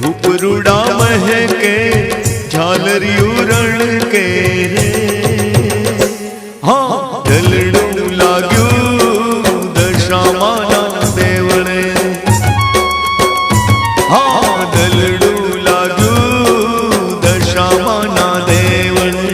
उपरुड़ा महके झालरियों रण के रे। हाँ दलड़ू लाग्यू दशामाना देवणे। हाँ दलड़ू लाग्यू दशामाना देवणे।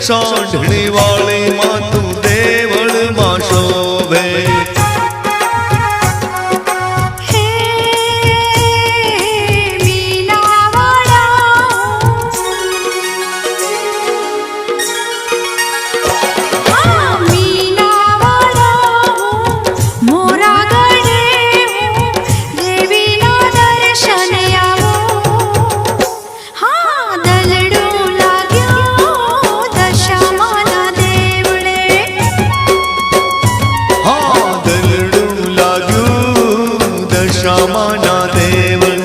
साढ़णी वाली मातू देवल मां शोभे। हे मीनावाड़ा हाँ मीनावाड़ा मोरा गढ़े देवी ना दर्शन आवो। हाँ दलड़ू लाग्यो दशामाना देवड़े। हाँ दलड़ू लाग्यू दशामाना देवळे।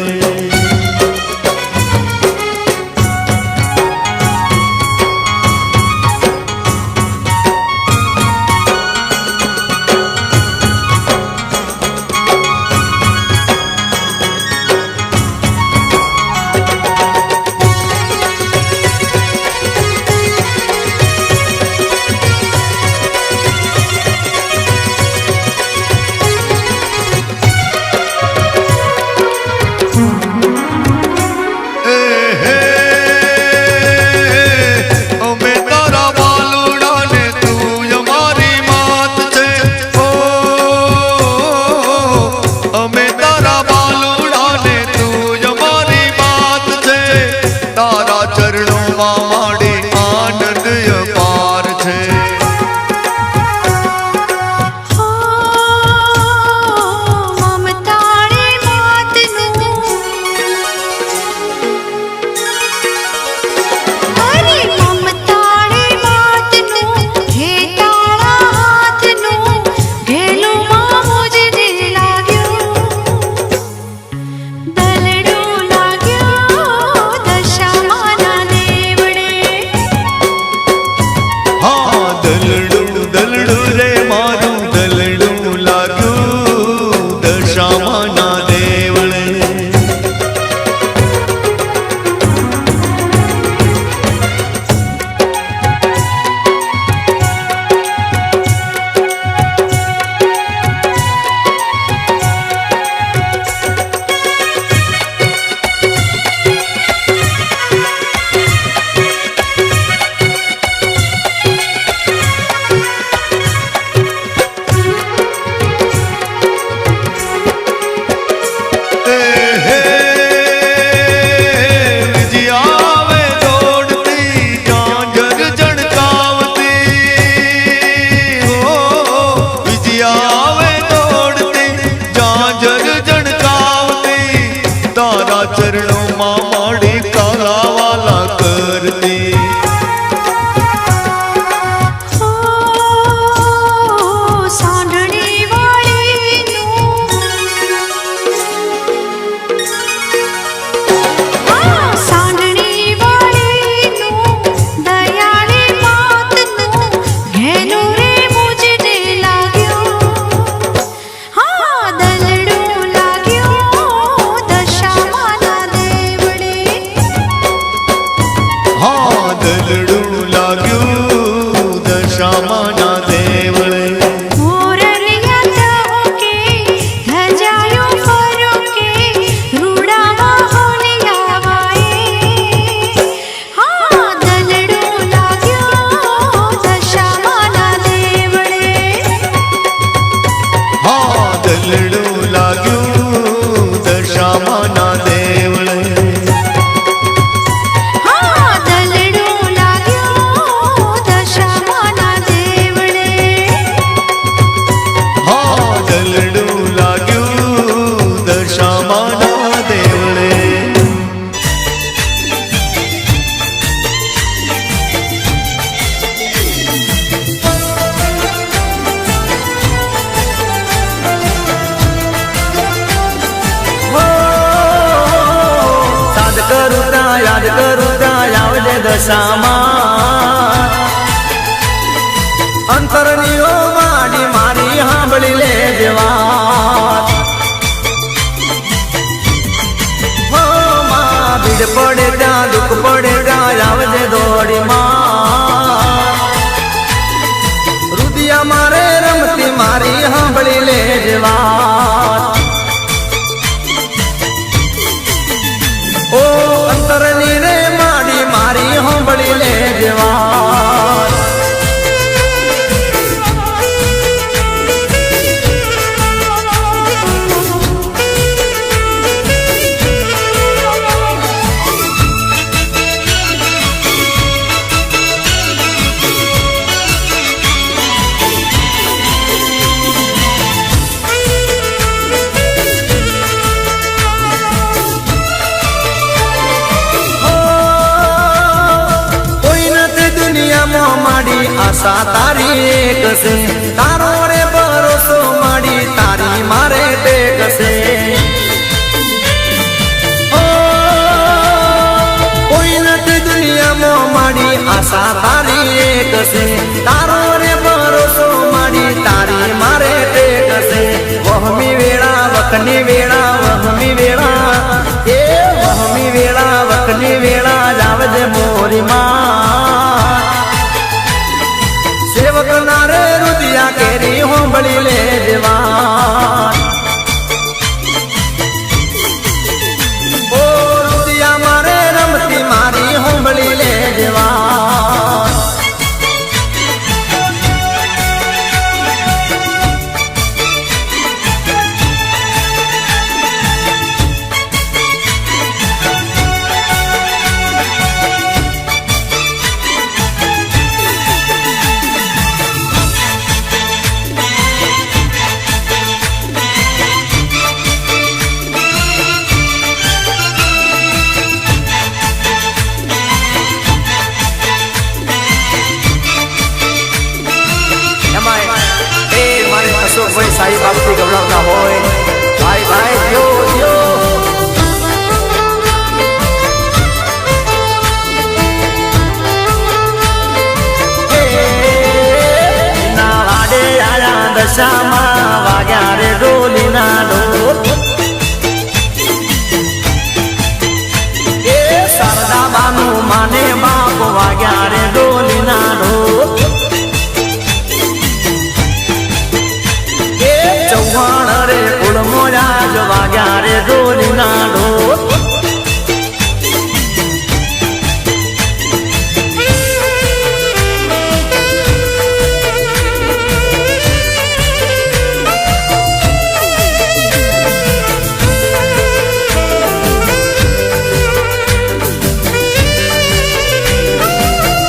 दलड़ू रे मारू दलड़ू लाग्यू दशामाना देवळे। चरणों मां माड़ी काला वाला करती। ओ सांडणी वाली हाँ सांडणी वाली दयाली मात घेनो रे मुझे लाग्यो। हाँ दलड़ू लाग्यो दशामाना देवड़े। हाँ दलड़ू लाग्यू दशामाना देवळे। मोररिया के धजायो फरो के रूड़ा होलिया वाए। हाँ दलड़ू लाग्यो दशामाना देवड़े। हाँ दलड़ू लाग्यू दशामाना देवळे। કરું ત્યાં યાદ કરું ત્યાં આવજે દશામાં અંતરની ઓ માડી મારી સાંભળી લે વાત હો માં ભીડ પડે ત્યાં દુઃખ પડે ત્યાં આવજે દોડી માં રુદિયા મારે રમતી મારી સાંભળી લે વાત ઓ અંતરની રે માડી મારી સાંભળી લે વાત આશા તારી એક છે તારો રે ભરોસો માડી તારી મારે ટેક છે કોઈ નથી દુનિયામાં માડી આશા તારી એક છે તારો રે ભરોસો માડી તારી મારે ટેક છે વહમી વેળા વખની વેળા વહમી વેળા એ વહમી વેળા વખની વેળા જાવજે મોરી માં સેવક નારે રુદિયા કેરી હોંભળી લે જવાન ઓ રુદિયા મારે રમતી મારી હોંભળી લે જવાન સાઈ બાપથી ગવડાવતા હોય ભાઈ ભાઈ જો જો ના વાડે આયા દશામાં વાગ્યા રે ડોલી ના ડોલ એ શારદા બાનું માને બાપ વાગ્યા રે ડોલી ના ડોલ ચૌહાણ રે કુળ મોયા જ વાગ્યા રે ડોલી ના ડોલ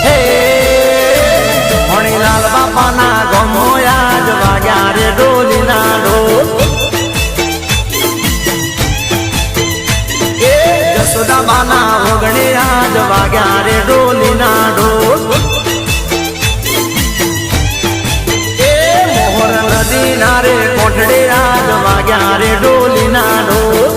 હે મણીલાલ બાપાના ગમોયા જ વાગ્યા રે ડોલી ના ડોલ એ જસોદાબાના વગણે આજ વાગ્યા રે ડોલી ના ડોલ એ મોહર નદી ના રે કોઠડે આજ વાગ્યા રે ડોલી ના ડોલ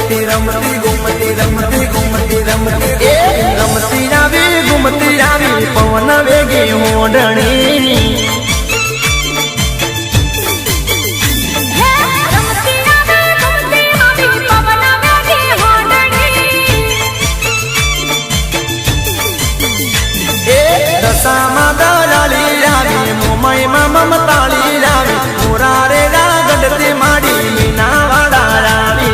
રમતી રમતી રમતી આવી ઘૂમતી આવી પવન વેગે હોડણી દશામાં દલાલી આવી મુંબઈમાં મમતાળી આવી મોરા રે ગઢતી માડી મીના વાડા આવી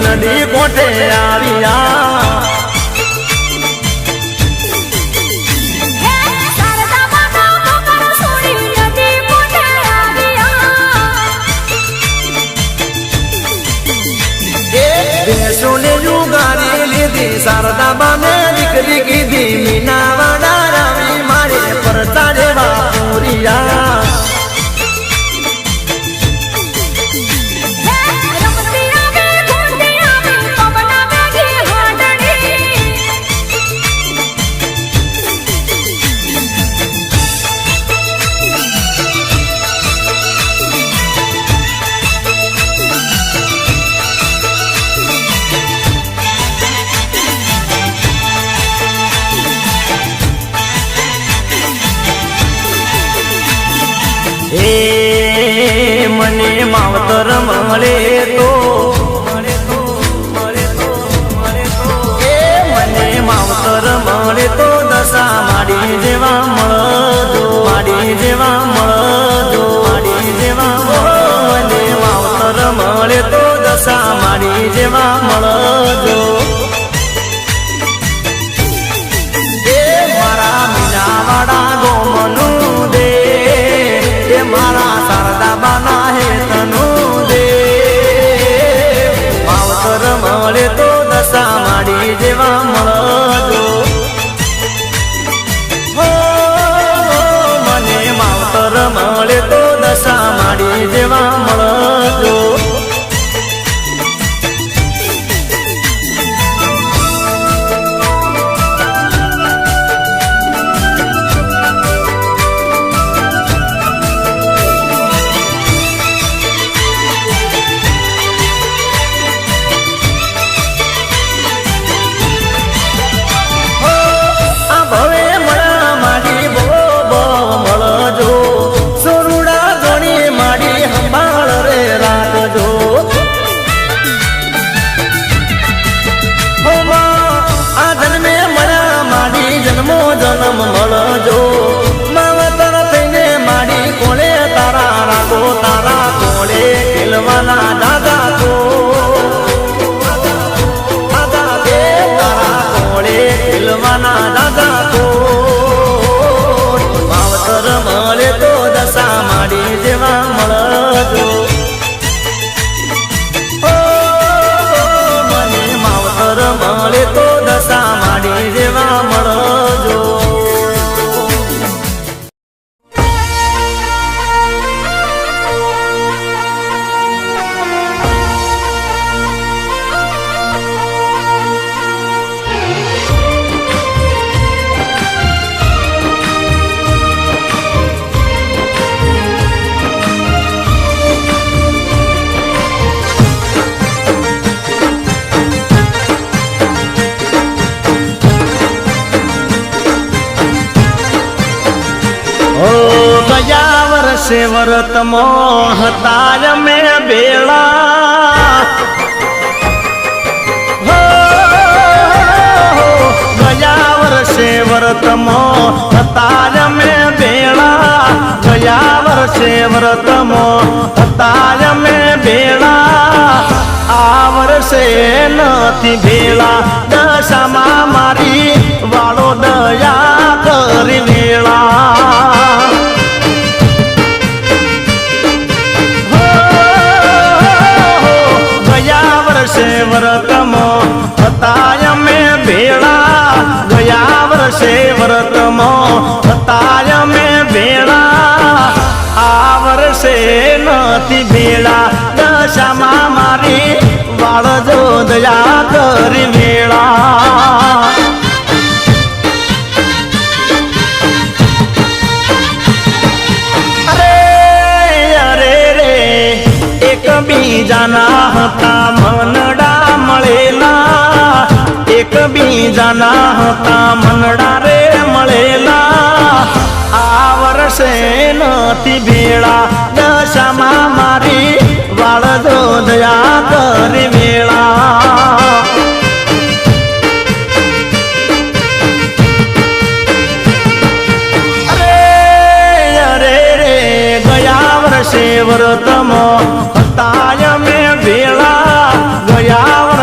નદી કોઠે આવ્યા બેસોને જુગારી લીધી શારદા બાને દીકરી કીધી મીના વાડા રાવી મારે પરતા જેવા પૂરિયા મને માવતર મળે તો મને માવતર મળે તો દશા માડી જેવા મળજો માડી જેવા મળજો માડી જેવા મને માવતર મળે તો દશા માડી જેવા મળજો મારા મીનાવાડા ગોમનું દે મારા શારદા બાના હેતનું દે માવતર મળે તો દશા માડી જેવા મળજો મને માવતર મળે તો દશા માડી જેવા મળજો જન્મ મળજો માવતર થઈને માડી કોળે તારા રાગો તારા કોળે ખેલવાના દાદા તો દાદા તે તારા કોળે ખેલવાના દાદા તો માવતર મળે તો દશા માડી જેવા મળજો મને માવતર મળે તો દશા માડી જેવા મળજો ગયા વર્ષે વ્રતમો હતા મેં બેળા ગયા વર્ષે વ્રતમો હતા મેં બેળા ગયા વર્ષે વ્રતમો હતા મેં બેળા આ વર્ષે નથી ભેળા દશામાં મારી વાળો દયા કરી વેળા વ્રતમો હતા મેં ભેળા ગયા વર્ષે વ્રતમો હતા મેં ભેળા આ વર્ષે નથી ભેળા દશામાં મારી વાળજો દયા કરી વેળા એકબીજાના હતા મનડા મળેલા એકબીજાના હતા મનડા રે મળેલા આ વર્ષે નથી ભેળા દશામાં મારી વાળજો દયા કરી વેળા વ્રતમો હતા મેં ભેળા ગયા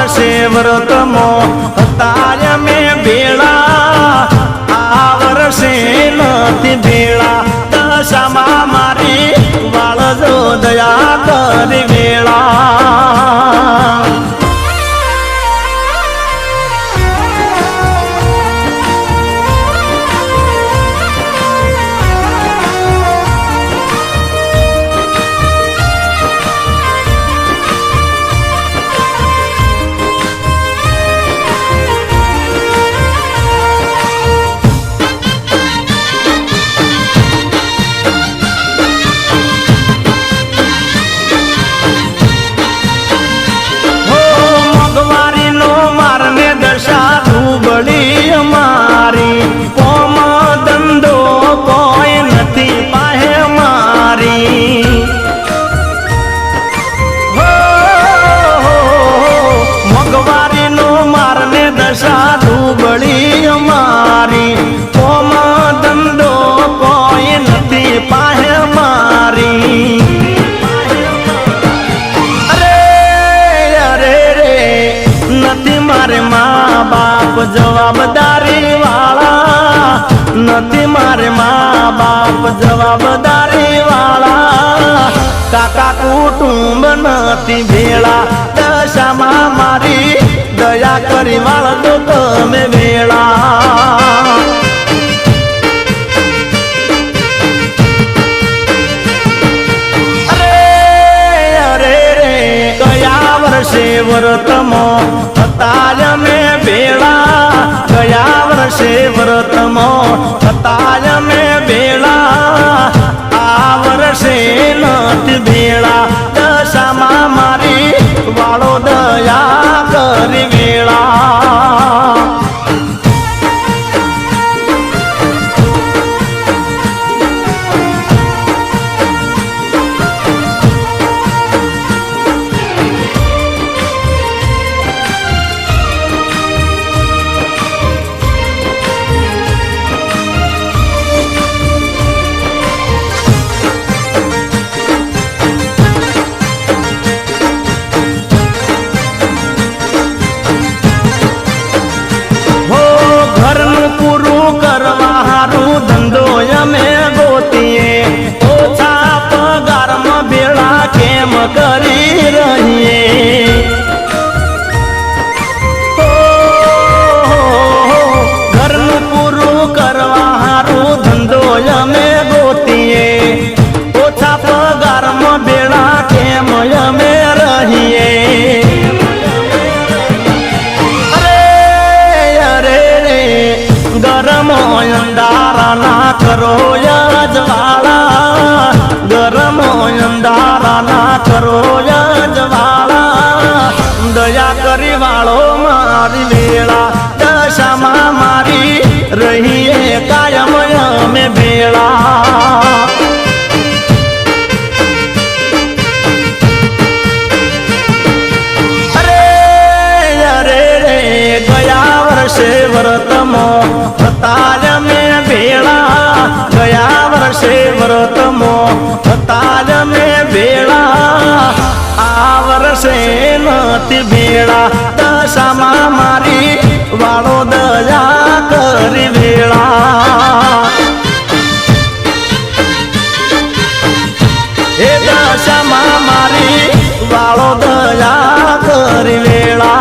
નથી ભેળા દશામાં મારી વાળજો દયા કરી વેળા જવાબદારી વાળા નથી મારે મા બાપ જવાબદારી વાળા કાકા કુટુંબ નથી ભેળા દશામાં મારી દયા કરી વાળો તમે વેળા વર્ષે વ્રતમો હતા મેં ભેળા ગયા વર્ષે વ્રતમો હતા મેં ભેળા આ વર્ષે નથી ભેળા દશામાં મારી વાળો દયા કરી વેળા કરી રહીએ ઘરનું પૂરું કરવા હારું ધંધો અમે ગોતીએ ઓછા પગારમાં બેડા કેમ અમે રહીએ અરે રે ગરમ અંધારા ના કરો યજવાળા ગરમ અંધારા ના કરો યજવાળા દયા કરી વાળો મારી વેળા દશામાં મારી રહીએ કાયમ અમે ભેળા ગયા વર્ષે વ્રતમો હતા મેં ભેળા ગયા વર્ષે વ્રતમો હતા મેં ભેળા આ વર્ષે નથી ભેળા દશામાં મારી વાળો દયા કરી વેળા એ દશામાં મારી વાળો દયા કરી વેળા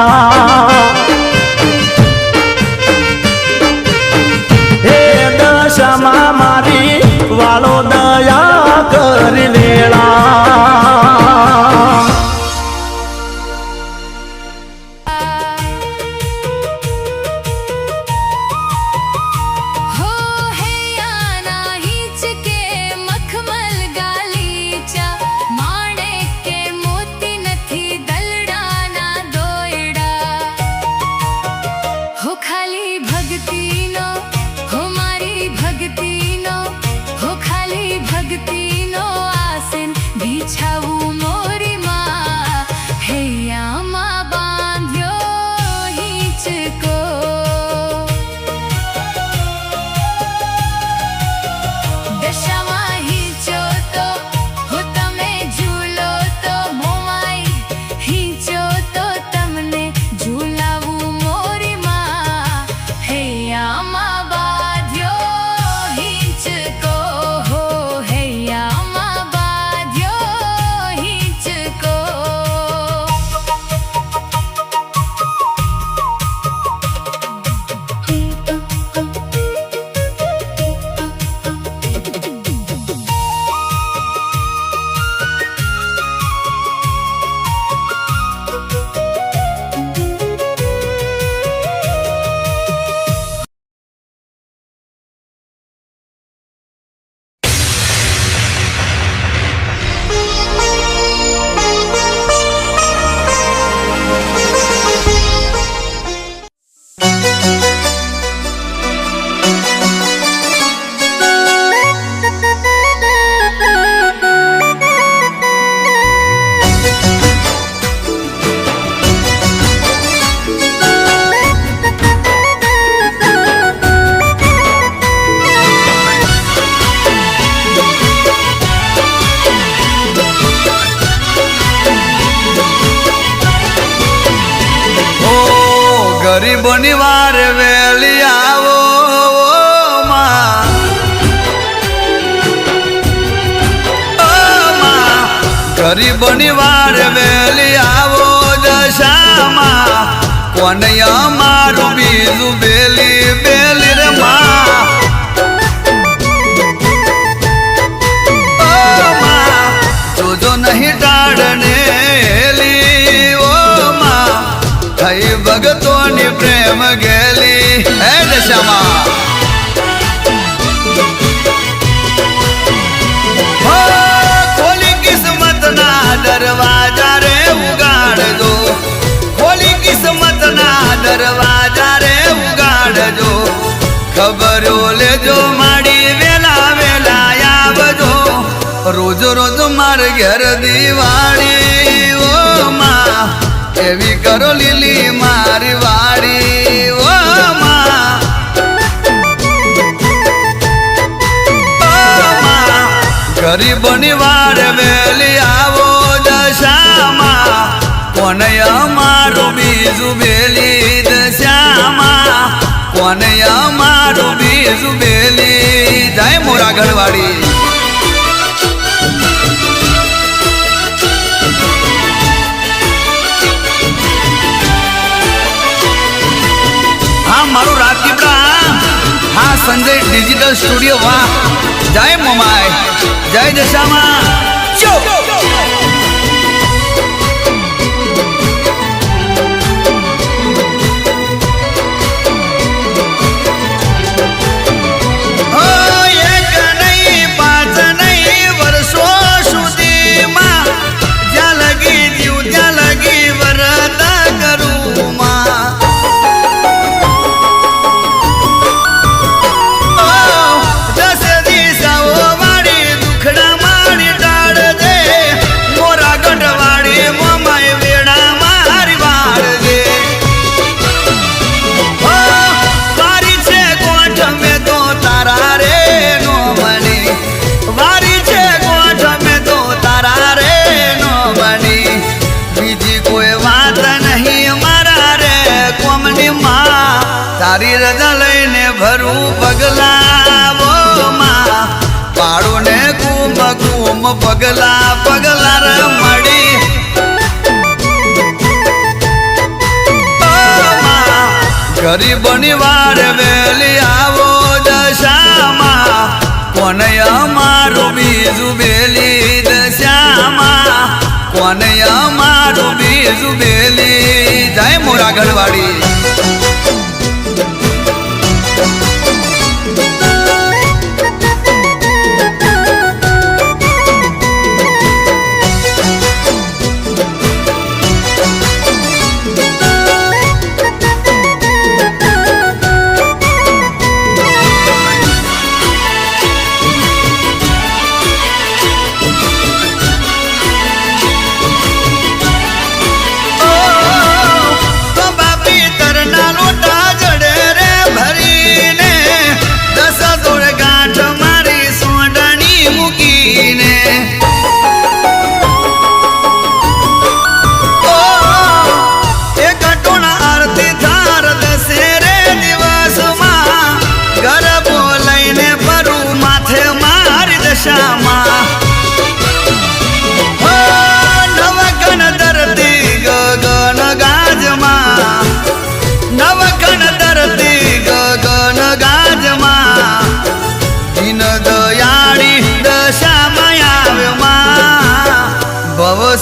દશામાં મારી વાળો દયા કરી વેળા હો હૈયાના હિંચકે મખમલ ગાલીચા માણેક કે મોતી નથી દલડાના દોયડા હો ખાલી ભક્તિનો હો મારી ભક્તિનો હો ખાલી ભક્તિનો આસન બિછાવું મોરી માં હૈયામાં બાંધ્યો હિંચકો દશામાં હિંચો તો હો તમે ઝૂલો તો મોમાઈ હિંચો તો તમને ઝૂલાવું મોરી માં હૈયામાં બાંધ્યો હિંચકો ગરીબોની વાર વેલી આવો માં, ગરીબોની વાર વેલી આવો દશામાં, કોને અમારું બીજું બેલી બેલી રે માં, જોજો નહીં ટાળને થઈ ભગતોની પ્રેમ ગેલી હે દશામાં, ખોલી કિસ્મત ના દરવાજા રે ઉગાડજો, ખોલી કિસ્મત ના દરવાજા રે ઉગાડજો, ખબરો લેજો માડી વેલા વેલા આવજો, રોજ રોજ માર ઘેર દિવાળી ઓ માં, એવી કરો લીલી મારી વાડી ઓ માં, ગરીબોની વાર વેલી આવો દશામાં, કોને અમારું બીજું બેલી દશામાં, કોને અમારું બીજું બેલી જાય મોરા ગઢવાડી. મારું રાજપીપળા, હા સંજય ડિજિટલ સ્ટુડિયો, વાહ જય મોમાય, જય દશામાં. એક નહીં પાંચ નહીં વર્ષો સુધીમાં જ્યાં લગી જીવ ત્યાં લગી વરત કરું માં, તારી રજા લઈને ભરું પગલા ઓ માં, પાડું ને કુમ કુમ પગલા પગલા રમડી, ગરીબોની વાર વેલી આવો દશામાં, કોને અમારું બીજું બેલી દશામાં, કોને અમારું બીજું બેલી જાય મોરા ગઢવાડી.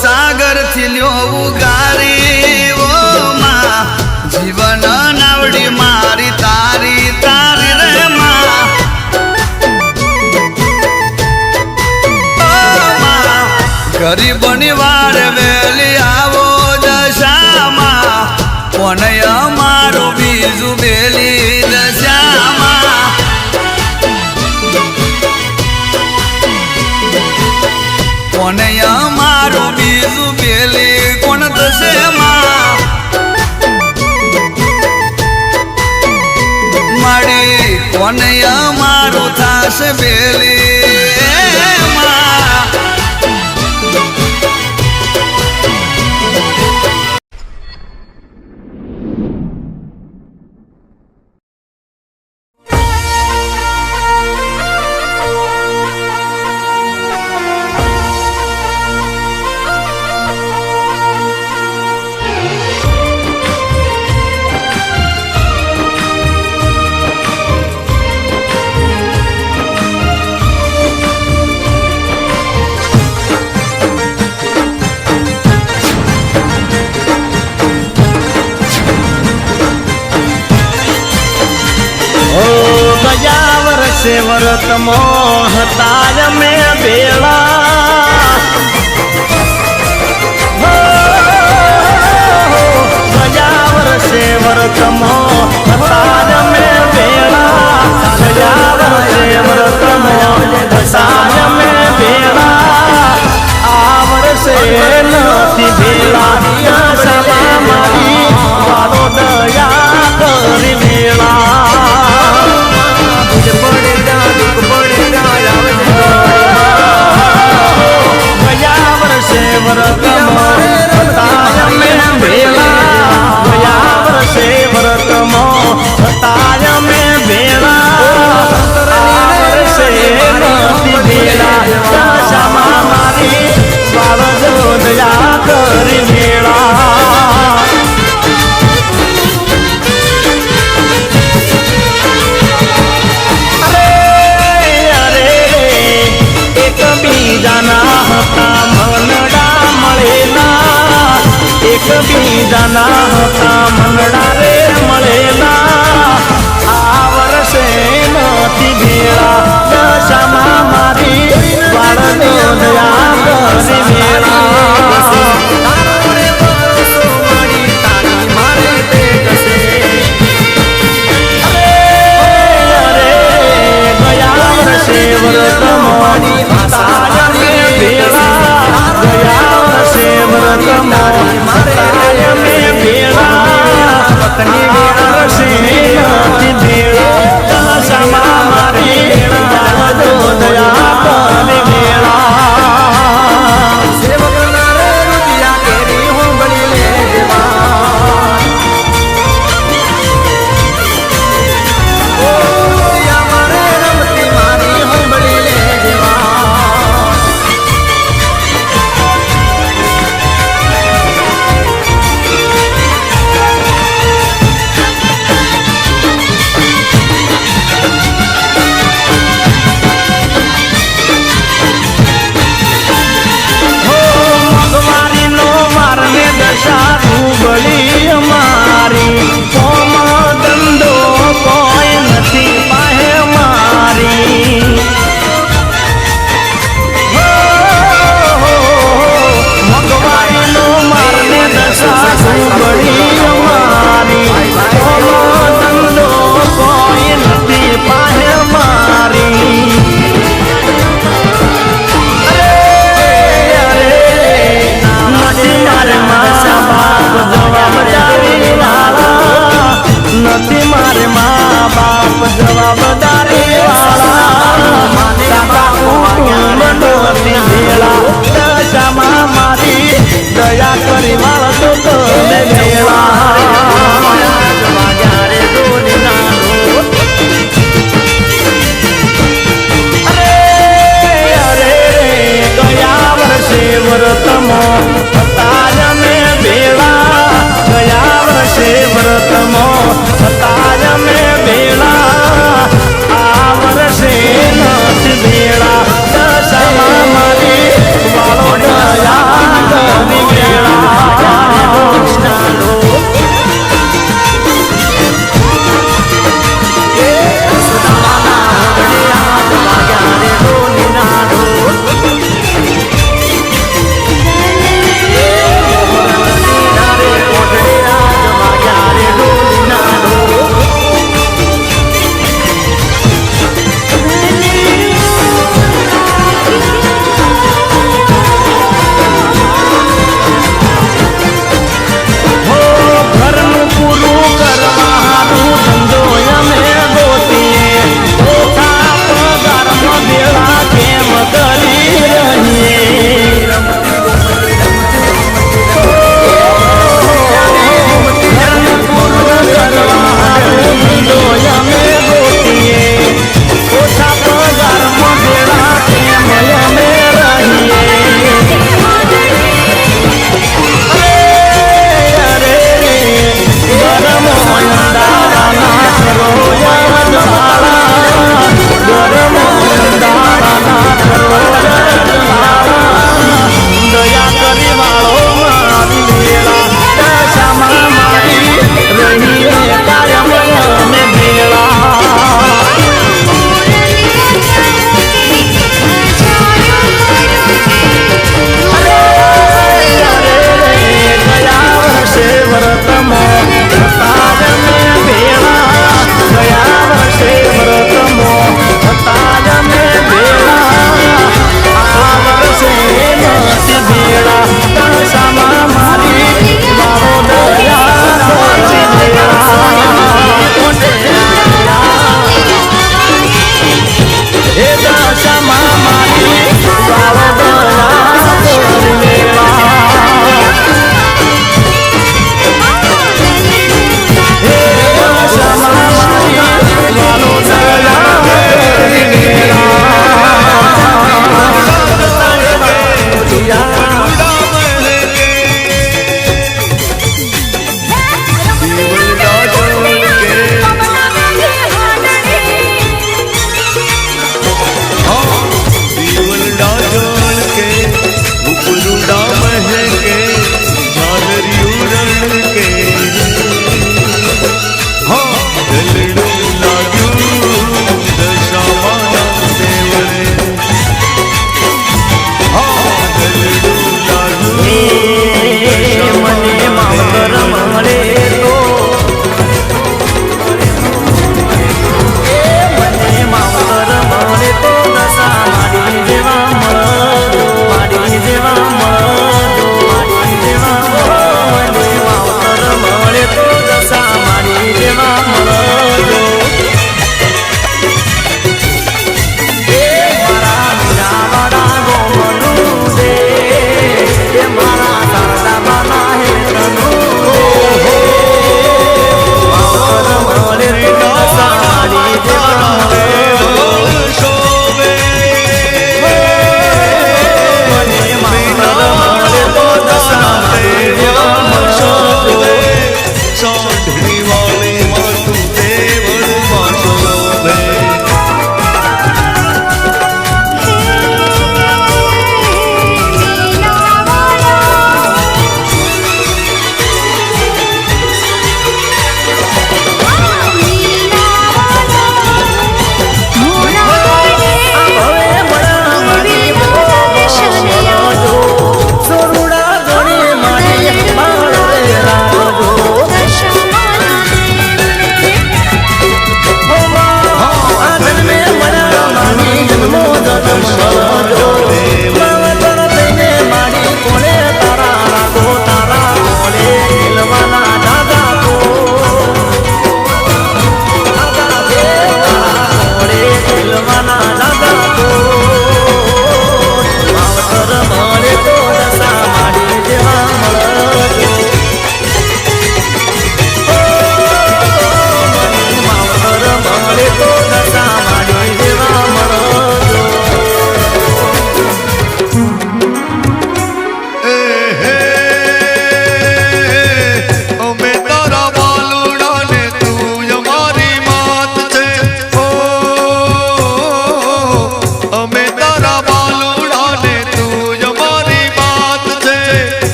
સાગર થી લ્યો ઉગારી ઓ માં, જીવન નાવડી મારી તારી તારી રે માં, ગરીબોની વાર વેલી આવો દશામાં, કોને અમારું બીજું બેલી દશામાં, કોને અમારું બીજું બેલી કોણ થશે માં, માડી કોને અમારું થશે બેલી માં. વર્ષે વ્રતમો હતા મેં બેળા ગયા વર્ષે વ્રતમો હતા મેં બેળા ગયા વર્ષે વ્રતમો હતા મેં બેળા આ વર્ષે નથી ભેળા દશામાં મારી વાળો દયા કરી મેળા ગયા વર્ષે વ્રતમો હતા મેં ભેળા ગયા વર્ષે વ્રતમો હતા મેં ભેળા આ વર્ષે નથી ભેળા દશામાં મારી વાળો દયા કરી મેળા બીજાના હતા મનડા મળેલા એકબીજાના હતા મનડા રે મળેલા આ વર્ષે નથી ભેળા દશામાં મારી બાળનો દયા કરી મેળા વ્રતમો હતા મેં ભેળા ગયા વર્ષે વ્રતમો હતા મેં ભેળા વર્ષે નથી ભેળા દશામાં મારી બાળનો દયા કરી મેળા બળી અમારી કોમ ધંધો કોઈ નથી પાહે મારી મગવાઈનો મારને દશા બળી અમારી કોમ ધંધો કોઈ નથી પાહે મારી નથી મારે મા બાપ જવાબદારી વાળા કાકા કુટુંબ નથી ભેળા દશામાં મારી દયા કરી વાળો તો તમે ભેળા ગયા વર્ષે વ્રતમો હતા મેં ભેળા ગયા વર્ષે વ્રતમો હતા મેં ભેળા આ વર્ષે નથી ભેળા દશામાં મારી વાળો દયા કરી ભેળા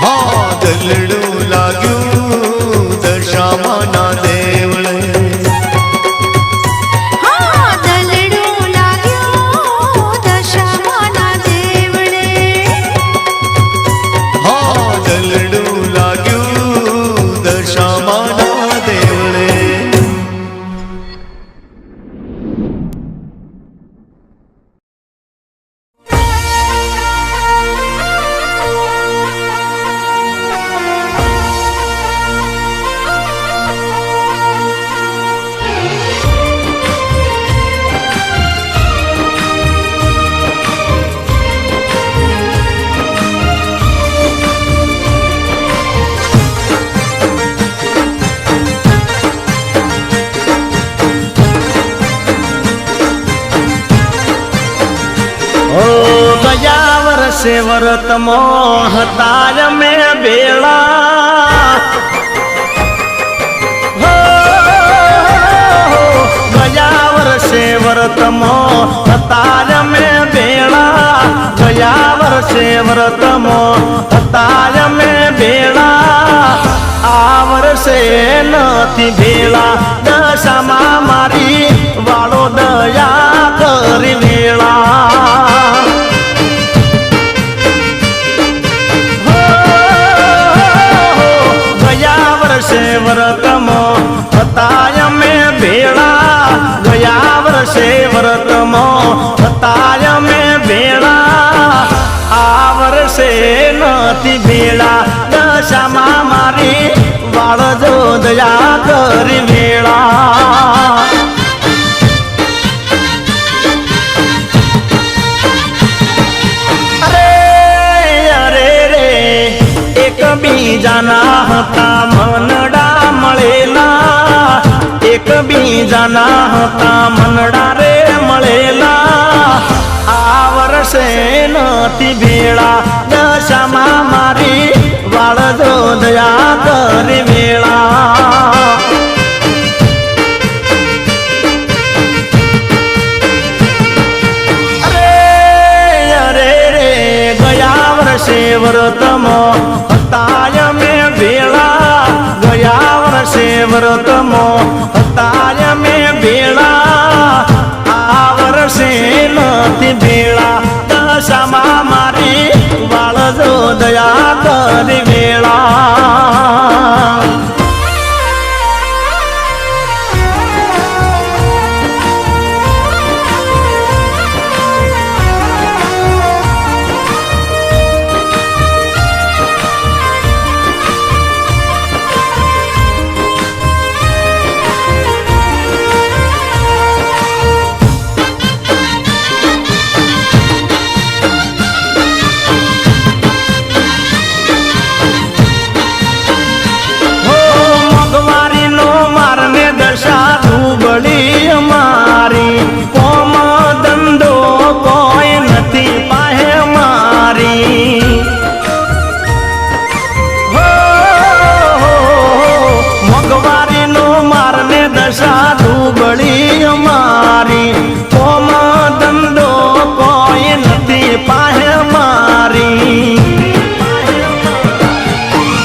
હા દલડું લાગ્યું દશામાના દેવળે હા દલડું લાગ્યું દશામાના દેવળે હા દલડું લાગ્યું દશામાના દેવળે ઓ ગયા વર્ષે વરતમો હતા મેં બેળા હો, ગયા વર્ષે વરતમો હતા મેં બેળા ગયા વર્ષે વરતમો હતા મેં બેળા આ વર્ષે નથી ભેળા દશામાં મારી વાળો દયા કરી વેળા ગયા વર્ષે વ્રતમો હતા મેં ભેળા ગયા વર્ષે વ્રતમો હતા મેં ભેળા આ વર્ષે નથી ભેળા દશામાં મારી વાળ જો દયા કરી વેળા એકબીજાના હતા મનડા મળેલા એકબીજાના હતા મનડા રે મળેલા આ વર્ષે નથી ભેળા દશામાં મારી વાળ જો દયા કરી વેળા ગયા વર્ષે વ્રતમો હતા મેં ભેળા ગયા વર્ષે વ્રતમો હતા મેં ભેળા આ વર્ષે નથી ભેળા દશામાં મારી વાળ જો દયા કરી વેળા બળી અમારી કોમ ધંધો કોઈ નથી પાહે મારી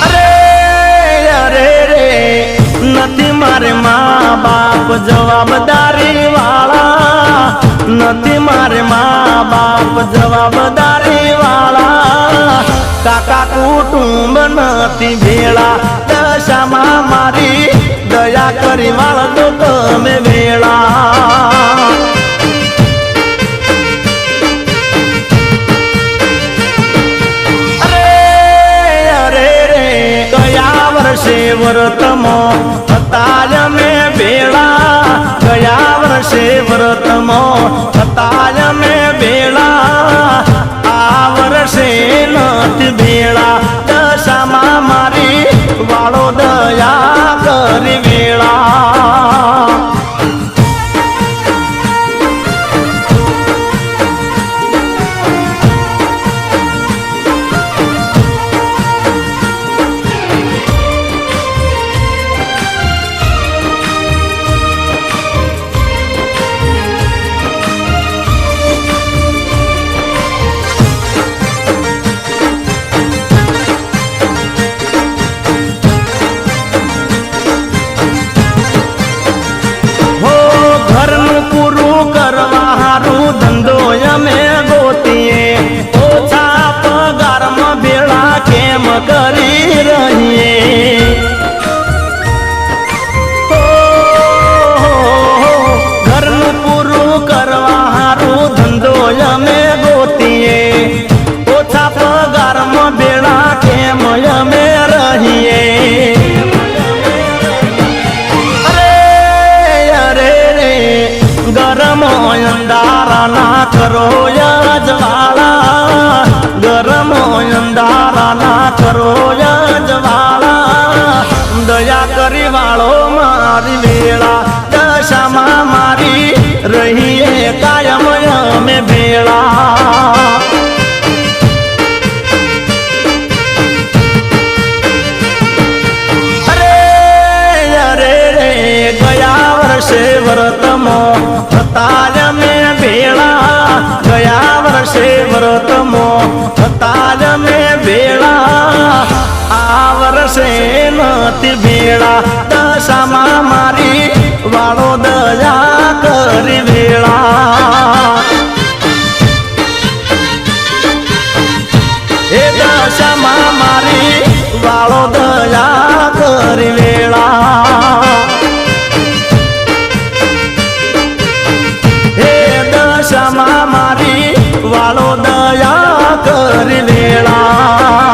અરે અરે રે નથી મારે મા બાપ જવાબદારી વાળા નથી મારે મા બાપ જવાબદારી વાળા કાકા કુટુંબ નથી ભેળા દશામાં મારી દયા કરી વાળ તો તમે વેળા અરે અરે રે ગયા વર્ષે વ્રતમો હતા મેં ભેળા ગયા વર્ષે વ્રતમો હતા મેં ભેળા આ વર્ષે નથી ભેળા દશામાં મારી વાળો દયા કરી વેળા બેડા કેમ અમે રહીએ અરે રે ગરમ અંધારા ના કરો યજવાળા ગરમ અંધારા ના કરો યજવાળા દયા કરી વાળો મારી વેળા દશામાં મારી રહીએ કાયમ અમે ભેળા ગયા વર્ષે વ્રતમો હતા અમે ભેળા ગયા વર્ષે વ્રતમો હતા અમે ભેળા આ વર્ષે નથી ભેળા દશામાં મારી વાળો દયા કરી વેળા એ દશામાં મારી વાળો દયા કરી વેળા દશામાં મારી વાળો દયા કરી વેળા